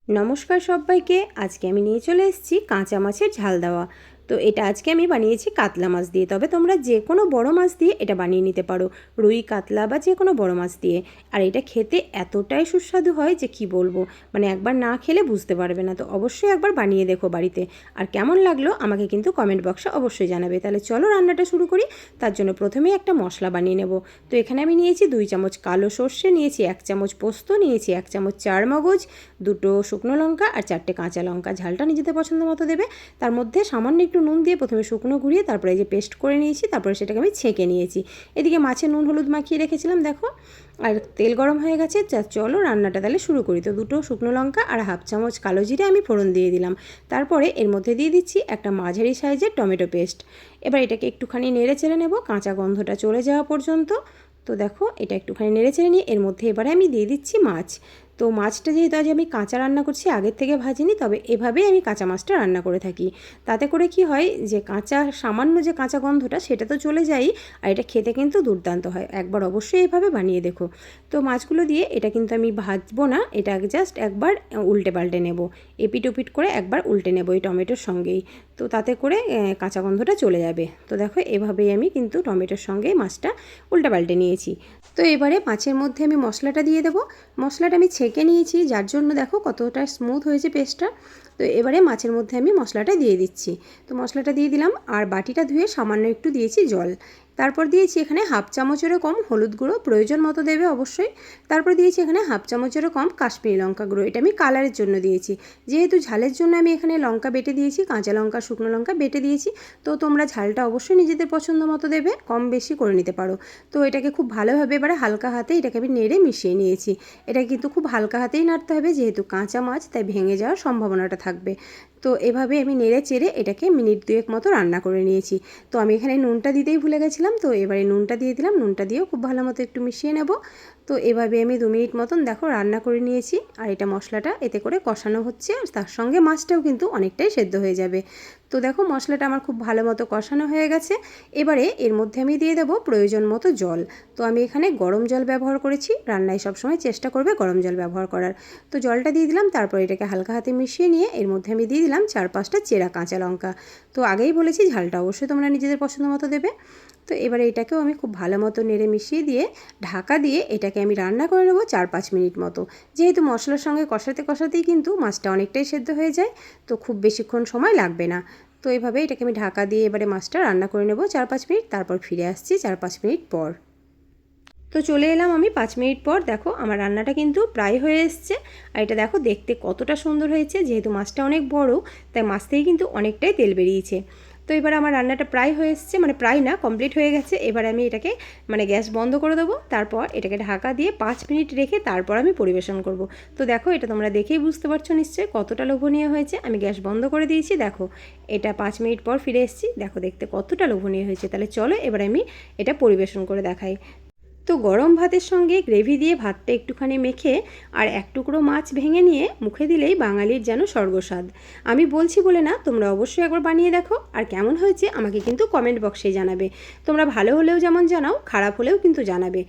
নমস্কার সবাইকে। আজকে আমি নিয়ে চলে এসেছি কাঁচা মাছের ঝাল দেওয়া। তো এটা আজকে আমি বানিয়েছি কাতলা মাছ দিয়ে। তবে তোমরা যে কোনো বড় মাছ দিয়ে এটা বানিয়ে নিতে পারো, রুই কাতলা বা যে কোনো বড় মাছ দিয়ে। আর এটা খেতে এতটাই সুস্বাদু হয় যে কি বলবো, মানে একবার না খেলে বুঝতে পারবে না। তো অবশ্যই একবার বানিয়ে দেখো বাড়িতে। আর কেমন লাগলো আমাকে কিন্তু কমেন্ট বক্সে অবশ্যই জানাবে। তাহলে চলো রান্নাটা শুরু করি। তার জন্য প্রথমেই একটা মশলা বানিয়ে নেব। তো এখানে আমি নিয়েছি 2 চামচ কালো সর্ষে, নিয়েছি 1 চামচ পোস্ত, নিয়েছি 1 চামচ চারমগজ, 2টো শুকনো লঙ্কা আর 4টে কাঁচা লঙ্কা। ঝালটা নিজেদের পছন্দ মতো দেবে। তার মধ্যে সামান্য একটু নুন দিয়ে প্রথমে শুকনো ঘুরিয়ে তারপরে এই যে পেস্ট করে নিয়েছি, তারপরে সেটাকে আমি ছেঁকে নিয়েছি। এদিকে মাছে নুন হলুদ মাখিয়ে রেখেছিলাম দেখো। আর তেল গরম হয়ে গেছে, চলো রান্নাটা তাহলে শুরু করি। তো 2টো শুকনো লঙ্কা আর 1/2 চামচ কালো জিরে আমি ফোড়ন দিয়ে দিলাম। তারপরে এর মধ্যে দিয়ে দিচ্ছি একটা মাঝারি সাইজের টমেটো পেস্ট। এবার এটাকে একটুখানি নেড়ে চেড়ে নেব কাঁচা গন্ধটা চলে যাওয়া পর্যন্ত। তো দেখো এটা একটুখানি নেড়ে চেড়ে নিয়ে এর মধ্যে এবারে আমি দিয়ে দিচ্ছি মাছ। তো মাছটা যেহেতু আজ আমি কাঁচা রান্না করছি, আগের থেকে ভাজিনি, তবে এভাবেই আমি কাঁচা মাছটা রান্না করে থাকি। তাতে করে কি হয় যে সামান্য যে কাঁচা গন্ধটা সেটা তো চলে যায়, আর এটা খেতে কিন্তু দুর্দান্ত হয়। একবার অবশ্যই এইভাবে বানিয়ে দেখো। তো মাছগুলো দিয়ে এটা কিন্তু আমি ভাজবো না, এটা জাস্ট একবার উল্টে পাল্টে নেব। এপিট ওপিট করে একবার উল্টে নেব এই টমেটোর সঙ্গেই। তো তাতে করে কাঁচা গন্ধটা চলে যাবে। তো দেখো এভাবেই আমি কিন্তু টমেটোর সঙ্গে মাছটা উল্টে পাল্টে নিয়েছি। তো এবারে মাছের মধ্যে আমি মশলাটা দিয়ে দেবো। মশলাটা আমি ছেঁকে নিয়েছি, যার জন্য দেখো কতটা স্মুথ হয়েছে পেস্টটা। তো এবারে মাছের মধ্যে আমি মশলাটা দিয়ে দিচ্ছি। তো মশলাটা দিয়ে দিলাম আর বাটিটা ধুয়ে সামান্য একটু দিয়েছি জল। তারপর দিয়েছি এখানে 1/2 চামচেরও কম হলুদ গুঁড়ো, প্রয়োজন মতো দেবে অবশ্যই। তারপর দিয়েছি এখানে 1/2 চামচেরও কম কাশ্মীরি লঙ্কা গুঁড়ো, এটা আমি কালারের জন্য দিয়েছি। যেহেতু ঝালের জন্য আমি এখানে লঙ্কা বেটে দিয়েছি, কাঁচা লঙ্কা শুকনো লঙ্কা বেটে দিয়েছি। তো তোমরা ঝালটা অবশ্যই নিজেদের পছন্দ মতো দেবে, কম বেশি করে নিতে পারো। তো এটাকে খুব ভালোভাবে এবারে হালকা হাতে এটাকে আমি নেড়ে মিশিয়ে নিয়েছি। এটা কিন্তু খুব হালকা হাতেই নাড়তে হবে, যেহেতু কাঁচা মাছ তাই ভেঙে যাওয়ার সম্ভাবনাটা থাকবে। তো এভাবে আমি নেড়ে চেড়ে এটাকে মিনিট 2 মতো রান্না করে নিয়েছি। তো আমি এখানে নুনটা দিতেই ভুলে গেছিলাম, তো এবারে নুনটা দিয়ে দিলাম। নুনটা দিয়েও খুব ভালো মতো একটু মিশিয়ে নেব। তো এভাবে আমি 2 মিনিট মতন দেখো রান্না করে নিয়েছি। আর এটা মশলাটা এতে করে কষানো হচ্ছে, আর তার সঙ্গে মাছটাও কিন্তু অনেকটাই সেদ্ধ হয়ে যাবে। তো দেখো মশলাটা আমার খুব ভালো মতো কষানো হয়ে গেছে। এবারে এর মধ্যে আমি দিয়ে দেবো প্রয়োজন মতো জল। তো আমি এখানে গরম জল ব্যবহার করেছি, রান্নায় সবসময় চেষ্টা করবে গরম জল ব্যবহার করার। তো জলটা দিয়ে দিলাম, তারপর এটাকে হালকা হাতে মিশিয়ে নিয়ে এর মধ্যে আমি দিয়ে দিলাম 4-5টা চেরা কাঁচা লঙ্কা। তো আগেই বলেছি ঝালটা অবশ্যই তোমরা নিজেদের পছন্দ মতো দেবে। তো এবারে এটাকেও আমি খুব ভালো মতো নেড়ে মিশিয়ে দিয়ে ঢাকা দিয়ে এটাকে আমি রান্না করে নেবো 4-5 মিনিট মতো। যেহেতু মশলার সঙ্গে কষাতে কষাতেই কিন্তু মাছটা অনেকটাই সেদ্ধ হয়ে যায়, তো খুব বেশিক্ষণ সময় লাগবে না। তো এইভাবে এটাকে আমি ঢাকা দিয়ে এবারে মাছটা রান্না করে নেব 4-5 মিনিট, তারপর ফিরে আসছি 4-5 মিনিট পর। তো চলে এলাম আমি 5 মিনিট পর। দেখো আমার রান্নাটা কিন্তু প্রায় হয়ে এসছে। আর এটা দেখো দেখতে কতটা সুন্দর হয়েছে, যেহেতু মাছটা অনেক বড় তাই মাছ থেকে কিন্তু অনেকটাই তেল বেরিয়েছে। তো এবার আমার রান্নাটা প্রায় হয়ে এসছে, মানে প্রায় না, কমপ্লিট হয়ে গেছে। এবার আমি এটাকে গ্যাস বন্ধ করে দেবো। তারপর এটাকে ঢাকা দিয়ে 5 মিনিট রেখে তারপর আমি পরিবেশন করব। তো দেখো এটা তোমরা দেখেই বুঝতে পারছো নিশ্চয়ই কতটা লোভনীয় হয়েছে। আমি গ্যাস বন্ধ করে দিয়েছি। দেখো এটা 5 মিনিট পর ফিরে এসেছি, দেখো দেখতে কতটা লোভনীয় হয়েছে। তাহলে চলো এবার আমি এটা পরিবেশন করে দেখাই। তো গরম ভাতের সঙ্গে গ্রেভি দিয়ে ভাতটা একটুখানি মেখে আর এক টুকরো মাছ ভেঙে নিয়ে মুখে দিলেই বাঙালির যেন স্বর্গস্বাদ। আমি বলছি বলে না, তোমরা অবশ্যই একবার বানিয়ে দেখো। আর কেমন হয়েছে আমাকে কিন্তু কমেন্ট বক্সে জানাবে। তোমরা ভালো হলেও যেমন জানাও, খারাপ হলেও কিন্তু জানাবে।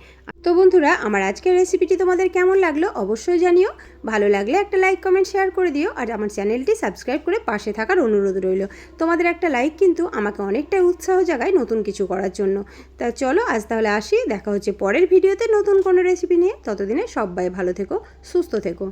তো বন্ধুরা, আমার আজকের রেসিপিটি তোমাদের কেমন লাগলো অবশ্যই জানিও। ভালো লাগলে একটা লাইক কমেন্ট শেয়ার করে দিও, আর আমার চ্যানেলটি সাবস্ক্রাইব করে পাশে থাকার অনুরোধ রইল। তোমাদের একটা লাইক কিন্তু আমাকে অনেকটাই উৎসাহ জাগায় নতুন কিছু করার জন্য। তা চলো আজ তাহলে আসি, দেখা হচ্ছে পরের ভিডিওতে নতুন কোনো রেসিপি নিয়ে। ততদিনে সবাই ভালো থেকো, সুস্থ থেকো।